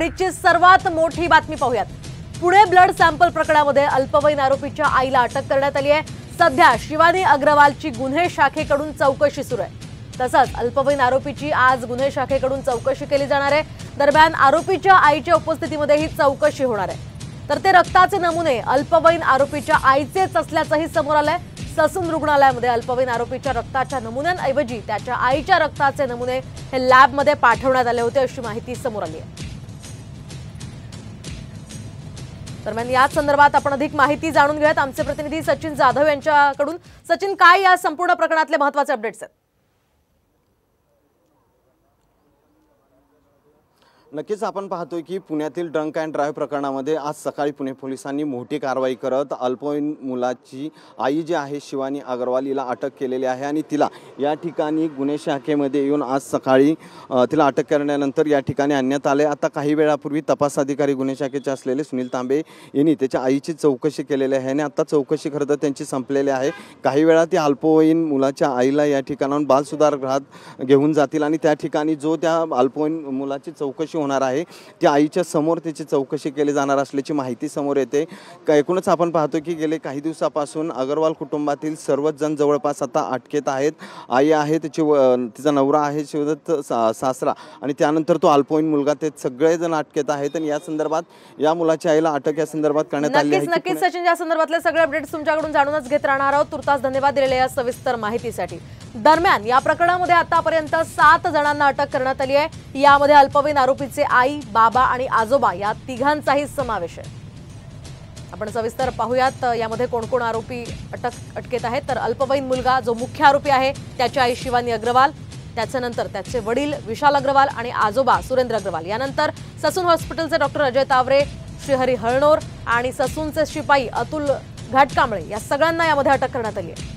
घडीची सर्वात मोठी बातमी पाहूयात। पुणे ब्लड सॅम्पल प्रकरणामध्ये अल्पवयीन आरोपीच्या आईला अटक करण्यात आली आहे। सध्या शिवानी अग्रवालची गुन्हे शाखेकडून चौकशी सुरू आहे। तसंच अल्पवयीन आरोपीची आज गुन्हे शाखेकडून चौकशी केली जाणार आहे। दरम्यान आरोपीच्या आईच्या उपस्थितीमध्ये ही चौकशी होणार आहे। तर ते रक्ताचे नमुने अल्पवयीन आरोपीच्या आईचेच असल्याचंही समोर आलंय। ससून रुग्णालयामध्ये अल्पवयीन आरोपीच्या रक्ताच्या नमुन्यांऐवजी त्याच्या आईच्या रक्ताचे नमुने हे लॅबमध्ये पाठवण्यात आले होते अशी माहिती समोर आली आहे। दरम्यान या संदर्भात आपण अधिक माहिती जाणून घेऊयात आमचे प्रतिनिधी सचिन जाधव यांच्याकडून। सचिन, काय या संपूर्ण प्रकरणातले महत्त्वाचे अपडेट्स आहेत? नक्कीच आपण पाहतोय की पुण्यातील ड्रंक अँड ड्राईव्ह प्रकरणामध्ये आज सकाळी पुणे पोलिसांनी मोठी कारवाई करत अल्पवयीन मुलाची आई जी आहे शिवानी अग्रवाल हिला अटक केलेली आहे आणि तिला या ठिकाणी गुन्हे शाखेमध्ये येऊन आज सकाळी तिला अटक करण्यानंतर या ठिकाणी आणण्यात आले। आता काही वेळापूर्वी तपास अधिकारी गुन्हे शाखेचे असलेले सुनील तांबे यांनी त्याच्या आईची चौकशी केलेली आहे आणि आता चौकशी खरं तर त्यांची संपलेली आहे। काही वेळा ती अल्पवयीन मुलाच्या आईला या ठिकाणाहून बालसुधारगृहात घेऊन जातील आणि त्या ठिकाणी जो त्या अल्पवयीन मुलाची चौकशी होणार आहे त्या आईच्या समोर त्याची चौकशी केली जाणार असल्याची माहिती समोर येते। एकूणच आपण पाहतो की गेले काही दिवसापासून अग्रवाल कुटुंबातील सर्वच जण जवळपास आता अटकेत आहेत। आई आहे, तिचा नवरा आहे शिवदत्त सासरा आणि त्यानंतर तो अल्पवयीन मुलगा, ते सगळे जण अटकेत आहेत आणि या संदर्भात या मुलाच्या आईला अटक या संदर्भात करण्यात आली आहे। नक्कीच सचिन, या संदर्भातले सगळे अपडेट्स तुमच्याकडून जाणूनच घेत राहणार आहोत। तुर्तास धन्यवाद दिलेल्या या सविस्तर माहितीसाठी। दरम्यान या प्रकरणामध्ये आतापर्यंत 7 जणांना अटक करण्यात आली आहे। यामध्ये अल्पवयीन आरोपीचे आई, बाबा आणि आजोबा या तिघांचाही समावेश आहे। आपण सविस्तर पाहूयात यामध्ये कोण कोण आरोपी अटकेत आहेत। तर अल्पवयीन मुलगा जो मुख्य आरोपी आहे त्याची आई शिवानी अग्रवाल, त्याच्यानंतर त्याचे वडील विशाल अग्रवाल आणि आजोबा सुरेंद्र अग्रवाल, यानंतर ससून हॉस्पिटलचे डॉक्टर अजय तावरे, श्रीहरी हळणोर आणि ससूनचे शिपाई अतुल घाटकांबळे या सगळ्यांना यामध्ये अटक करण्यात आली आहे।